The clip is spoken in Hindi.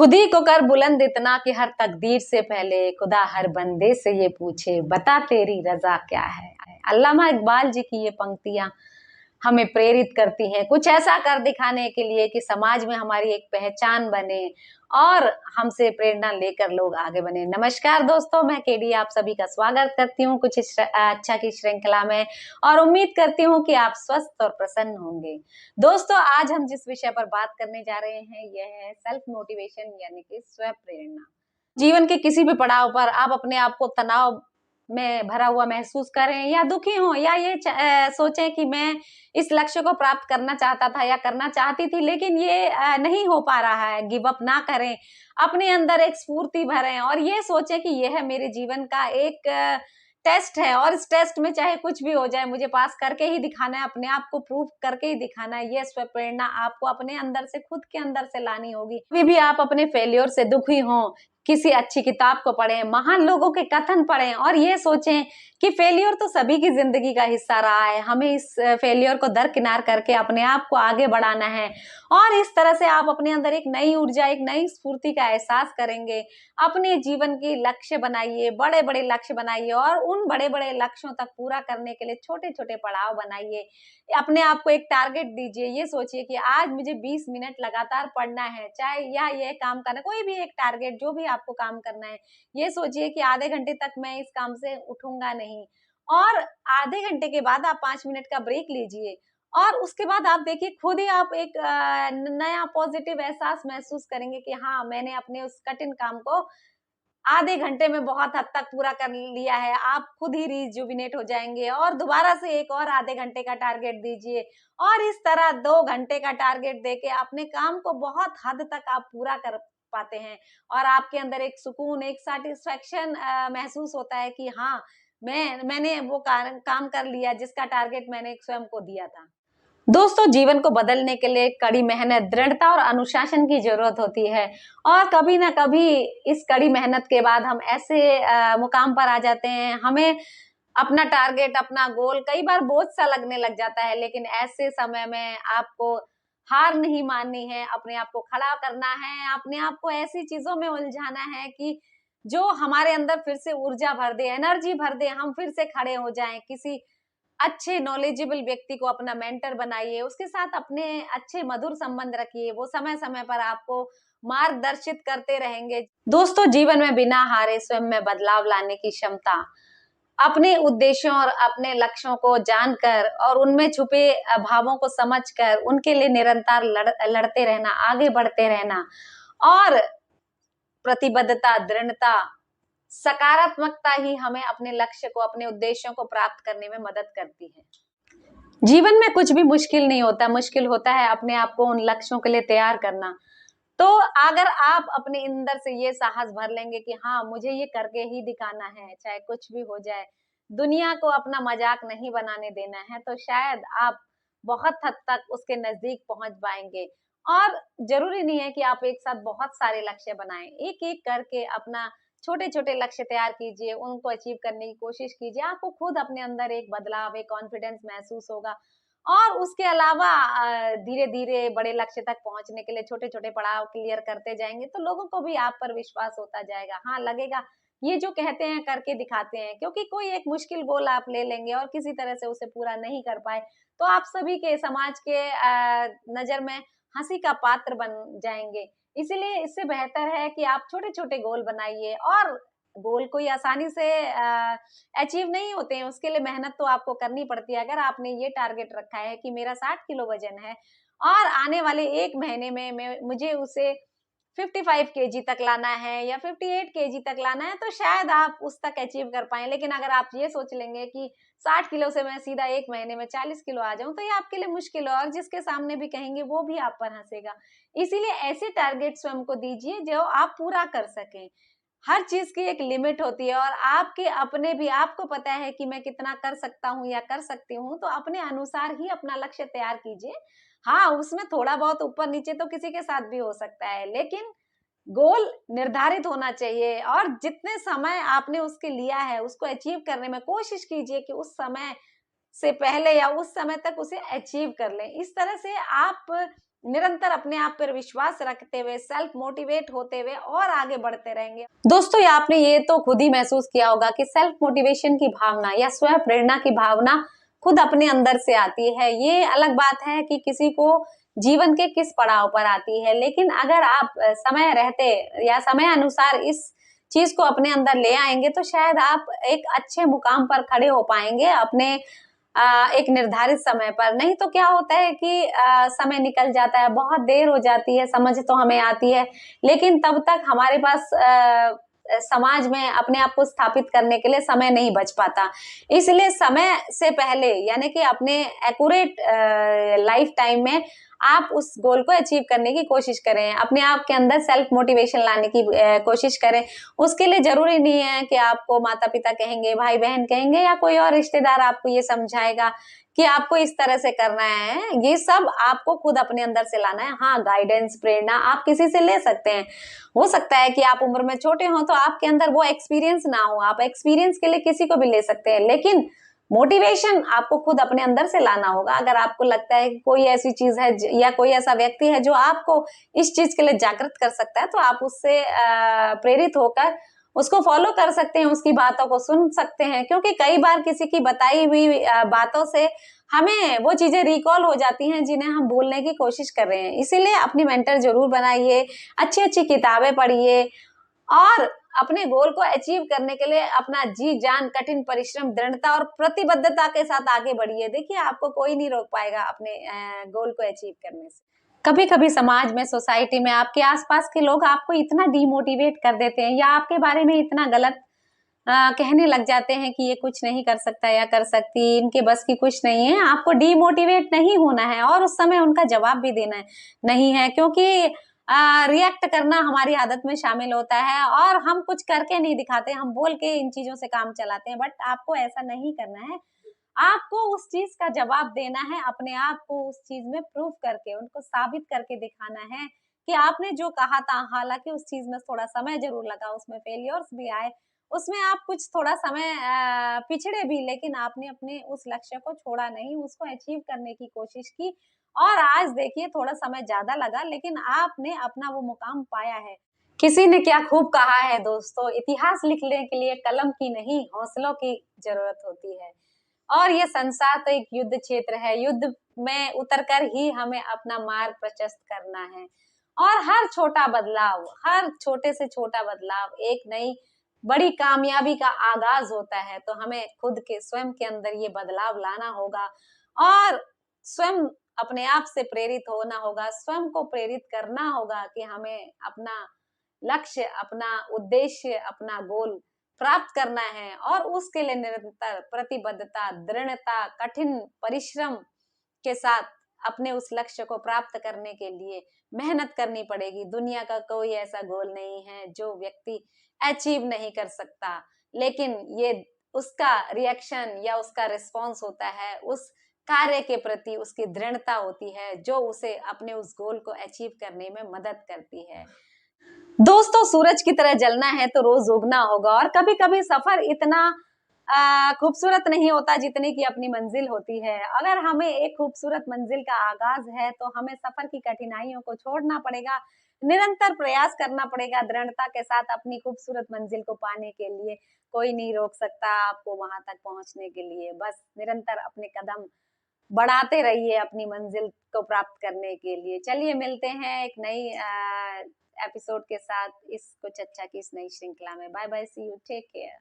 खुद ही को कर बुलंद इतना कि हर तकदीर से पहले खुदा हर बंदे से ये पूछे बता तेरी रजा क्या है। अल्लामा इकबाल जी की ये पंक्तियां हमें प्रेरित करती हैं कुछ ऐसा कर दिखाने के लिए कि समाज में हमारी एक पहचान बने और हमसे प्रेरणा लेकर लोग आगे बने। नमस्कार दोस्तों, मैं केडी आप सभी का स्वागत करती हूँ कुछ अच्छा की श्रृंखला में और उम्मीद करती हूँ कि आप स्वस्थ और प्रसन्न होंगे। दोस्तों, आज हम जिस विषय पर बात करने जा रहे हैं यह है सेल्फ मोटिवेशन यानी कि स्व प्रेरणा। जीवन के किसी भी पड़ाव पर आप अपने आप को तनाव में भरा हुआ महसूस करें या दुखी हो या ये सोचें कि मैं इस लक्ष्य को प्राप्त करना चाहता था या करना चाहती थी लेकिन ये नहीं हो पा रहा है, गिव अप ना करें, अपने अंदर एक स्फूर्ति भरें और ये सोचें कि यह है मेरे जीवन का एक टेस्ट है और इस टेस्ट में चाहे कुछ भी हो जाए मुझे पास करके ही दिखाना है, अपने आप को प्रूव करके ही दिखाना है। ये स्व प्रेरणा आपको अपने अंदर से, खुद के अंदर से लानी होगी। कभी भी आप अपने फेलियर से दुखी हो, किसी अच्छी किताब को पढ़ें, महान लोगों के कथन पढ़ें और ये सोचें कि फेलियर तो सभी की जिंदगी का हिस्सा रहा है, हमें इस फेलियर को दरकिनार करके अपने आप को आगे बढ़ाना है और इस तरह से आप अपने अंदर एक नई ऊर्जा, एक नई स्फूर्ति का एहसास करेंगे। अपने जीवन की लक्ष्य बनाइए, बड़े बड़े लक्ष्य बनाइए और उन बड़े बड़े लक्ष्यों तक पूरा करने के लिए छोटे छोटे पड़ाव बनाइए। अपने आप को एक टारगेट दीजिए, ये सोचिए कि आज मुझे 20 मिनट लगातार पढ़ना है, चाहे या ये काम करना, कोई भी एक टारगेट जो भी आपको काम करना है, ये सोचिए कि आधे घंटे तक मैं इस काम से उठूंगा नहीं और आधे घंटे के बाद आप 5 मिनट का ब्रेक लीजिए और उसके बाद आप देखिए खुद ही आप एक नया पॉजिटिव एहसास महसूस करेंगे कि हाँ, मैंने अपने उस कठिन काम को आधे घंटे में बहुत हद तक पूरा कर लिया है। आप खुद ही रिजुविनेट हो जाएंगे और दोबारा से एक और आधे घंटे का टारगेट दीजिए और इस तरह 2 घंटे का टारगेट देके अपने काम को बहुत हद तक आप पूरा कर पाते हैं और आपके अंदर एक सुकून, एक सैटिस्फैक्शन महसूस होता है कि हाँ, मैंने वो काम कर लिया जिसका टारगेट मैंने स्वयं को दिया था। दोस्तों, जीवन को बदलने के लिए कड़ी मेहनत, दृढ़ता और अनुशासन की जरूरत होती है और कभी ना कभी इस कड़ी मेहनत के बाद हम ऐसे मुकाम पर आ जाते हैं, हमें अपना टारगेट, अपना गोल कई बार बोझ सा लगने लग जाता है, लेकिन ऐसे समय में आपको हार नहीं माननी है, अपने आप को खड़ा करना है, अपने आप को ऐसी चीजों में उलझाना है कि जो हमारे अंदर फिर से ऊर्जा भर दे, एनर्जी भर दे, हम फिर से खड़े हो जाएं। किसी अच्छे नॉलेजेबल व्यक्ति को अपना मेंटर बनाइए, उसके साथ अपने अच्छे मधुर संबंध रखिए, वो समय समय पर आपको मार्गदर्शित करते रहेंगे। दोस्तों, जीवन में बिना हारे स्वयं में बदलाव लाने की क्षमता, अपने उद्देश्यों और अपने लक्ष्यों को जानकर और उनमें छुपे भावों को समझकर उनके लिए निरंतर लड़ते रहना, आगे बढ़ते रहना और प्रतिबद्धता, दृढ़ता, सकारात्मकता ही हमें अपने लक्ष्य को, अपने उद्देश्यों को प्राप्त करने में मदद करती है। जीवन में कुछ भी मुश्किल नहीं होता, मुश्किल होता है अपने आप को उन लक्ष्यों के लिए तैयार करना। तो अगर आप अपने अंदर से ये साहस भर लेंगे कि हाँ, मुझे ये करके ही दिखाना है, चाहे कुछ भी हो जाए, दुनिया को अपना मजाक नहीं बनाने देना है, तो शायद आप बहुत हद तक उसके नजदीक पहुंच पाएंगे। और जरूरी नहीं है कि आप एक साथ बहुत सारे लक्ष्य बनाएं, एक एक करके अपना छोटे छोटे लक्ष्य तैयार कीजिए, उनको अचीव करने की कोशिश कीजिए। आपको खुद अपने अंदर एक बदलाव, एक कॉन्फिडेंस महसूस होगा और उसके अलावा धीरे धीरे बड़े लक्ष्य तक पहुंचने के लिए छोटे छोटे पड़ाव क्लियर करते जाएंगे तो लोगों को भी आप पर विश्वास होता जाएगा। हाँ, लगेगा ये जो कहते हैं करके दिखाते हैं, क्योंकि कोई एक मुश्किल गोल आप ले लेंगे और किसी तरह से उसे पूरा नहीं कर पाए तो आप सभी के, समाज के नजर में हंसी का पात्र बन जाएंगे। इसीलिए इससे बेहतर है कि आप छोटे छोटे गोल बनाइए और गोल कोई आसानी से अचीव नहीं होते हैं, उसके लिए मेहनत तो आपको करनी पड़ती है। अगर आपने ये टारगेट रखा है कि मेरा 60 किलो वजन है और आने वाले 1 महीने में मुझे उसे 55 केजी तक लाना है या 58 केजी तक लाना है, तो शायद आप उस तक अचीव कर पाए। लेकिन अगर आप ये सोच लेंगे कि 60 किलो से मैं सीधा 1 महीने में 40 किलो आ जाऊं, तो ये आपके लिए मुश्किल है और जिसके सामने भी कहेंगे वो भी आप पर हंसेगा। इसीलिए ऐसे टारगेट स्वयं को दीजिए जो आप पूरा कर सकें। हर चीज की एक लिमिट होती है और आपके अपने भी, आपको पता है कि मैं कितना कर सकता हूँ या कर सकती हूँ, तो अपने अनुसार ही अपना लक्ष्य तैयार कीजिए। हाँ, उसमें थोड़ा बहुत ऊपर नीचे तो किसी के साथ भी हो सकता है, लेकिन गोल निर्धारित होना चाहिए और जितने समय आपने उसके लिया है उसको अचीव करने में कोशिश कीजिए कि उस समय से पहले या उस समय तक उसे अचीव कर लें। इस तरह से आप निरंतर अपने आप पर विश्वास रखते हुए, सेल्फ मोटिवेट होते हुए और आगे बढ़ते रहेंगे। दोस्तों, आपने ये तो खुद ही महसूस किया होगा कि सेल्फ मोटिवेशन की भावना या स्व प्रेरणा की भावना खुद अपने अंदर से आती है। ये अलग बात है कि किसी को जीवन के किस पड़ाव पर आती है, लेकिन अगर आप समय रहते या समय अनुसार इस चीज को अपने अंदर ले आएंगे तो शायद आप एक अच्छे मुकाम पर खड़े हो पाएंगे अपने एक निर्धारित समय पर। नहीं तो क्या होता है कि समय निकल जाता है, बहुत देर हो जाती है, समझ तो हमें आती है, लेकिन तब तक हमारे पास समाज में अपने आप को स्थापित करने के लिए समय नहीं बच पाता। इसलिए समय से पहले यानी कि अपने एक्यूरेट लाइफ टाइम में आप उस गोल को अचीव करने की कोशिश करें, अपने आप के अंदर सेल्फ मोटिवेशन लाने की कोशिश करें। उसके लिए जरूरी नहीं है कि आपको माता पिता कहेंगे, भाई बहन कहेंगे या कोई और रिश्तेदार आपको ये समझाएगा कि आपको इस तरह से करना है। ये सब आपको खुद अपने अंदर से लाना है। हाँ, गाइडेंस, प्रेरणा आप किसी से ले सकते हैं। हो सकता है कि आप उम्र में छोटे हो तो आपके अंदर वो एक्सपीरियंस ना हो, आप एक्सपीरियंस के लिए किसी को भी ले सकते हैं, लेकिन मोटिवेशन आपको खुद अपने अंदर से लाना होगा। अगर आपको लगता है कि कोई ऐसी चीज है या कोई ऐसा व्यक्ति है जो आपको इस चीज के लिए जागृत कर सकता है, तो आप उससे प्रेरित होकर उसको फॉलो कर सकते हैं, उसकी बातों को सुन सकते हैं, क्योंकि कई बार किसी की बताई हुई बातों से हमें वो चीजें रिकॉल हो जाती हैं जिन्हें हम भूलने की कोशिश कर रहे हैं। इसीलिए अपनी मेंटर जरूर बनाइए, अच्छी अच्छी किताबें पढ़िए और अपने गोल को अचीव करने के लिए अपना जी जान, कठिन परिश्रम, दृढ़ता और प्रतिबद्धता के साथ आगे बढ़िए। देखिए, आपको कोई नहीं रोक पाएगा अपने गोल को अचीव करने से। कभी कभी समाज में, सोसाइटी में आपके आसपास के लोग आपको इतना डिमोटिवेट कर देते हैं या आपके बारे में इतना गलत कहने लग जाते हैं कि ये कुछ नहीं कर सकता या कर सकती, इनके बस की कुछ नहीं है। आपको डिमोटिवेट नहीं होना है और उस समय उनका जवाब भी देना है नहीं है, क्योंकि रिएक्ट करना हमारी आदत में शामिल होता है और हम कुछ करके नहीं दिखाते, हम बोल के इन चीजों से काम चलाते हैं। बट आपको ऐसा नहीं करना है, आपको उस चीज का जवाब देना है, अपने आप को उस चीज में प्रूफ करके, उनको साबित करके दिखाना है कि आपने जो कहा था। हालांकि उस चीज में थोड़ा समय जरूर लगा, उसमें फेलियर्स भी आए, उसमें आप कुछ थोड़ा समय पिछड़े भी, लेकिन आपने अपने उस लक्ष्य को छोड़ा नहीं, उसको अचीव करने की कोशिश की और आज देखिए थोड़ा समय ज्यादा लगा, लेकिन आपने अपना वो मुकाम पाया है। किसी ने क्या खूब कहा है दोस्तों, इतिहास लिखने के लिए कलम की नहीं, हौसलों की जरूरत होती है। और ये संसार तो एक युद्ध क्षेत्र है, युद्ध में उतरकर ही हमें अपना मार्ग प्रशस्त करना है। और हर छोटा बदलाव, हर छोटे से छोटा बदलाव एक नई बड़ी कामयाबी का आगाज होता है। तो हमें खुद के स्वयं के अंदर ये बदलाव लाना होगा और स्वयं अपने आप से प्रेरित होना होगा, स्वयं को प्रेरित करना होगा कि हमें अपना लक्ष्य, अपना उद्देश्य, अपना गोल प्राप्त करना है और उसके लिए निरंतर प्रतिबद्धता, दृढ़ता, कठिन परिश्रम के साथ अपने उस लक्ष्य को प्राप्त करने के लिए मेहनत करनी पड़ेगी। दुनिया का कोई ऐसा गोल नहीं है जो व्यक्ति अचीव नहीं कर सकता, लेकिन ये उसका रिएक्शन या उसका रिस्पॉन्स होता है उस कार्य के प्रति, उसकी दृढ़ता होती है जो उसे अपने उस गोल को अचीव करने में मदद करती है। दोस्तों, सूरज की तरह जलना है तो रोज उगना होगा और कभी कभी सफर इतना खूबसूरत नहीं होता जितनी की अपनी मंजिल होती है। अगर हमें एक खूबसूरत मंजिल का आगाज है तो हमें सफर की कठिनाइयों को छोड़ना पड़ेगा, निरंतर प्रयास करना पड़ेगा दृढ़ता के साथ अपनी खूबसूरत मंजिल को पाने के लिए। कोई नहीं रोक सकता आपको वहां तक पहुंचने के लिए, बस निरंतर अपने कदम बढ़ाते रहिए अपनी मंजिल को प्राप्त करने के लिए। चलिए मिलते हैं एक नई एपिसोड के साथ इस कुछ अच्छा की इस नई श्रृंखला में। Bye bye, see you, take care.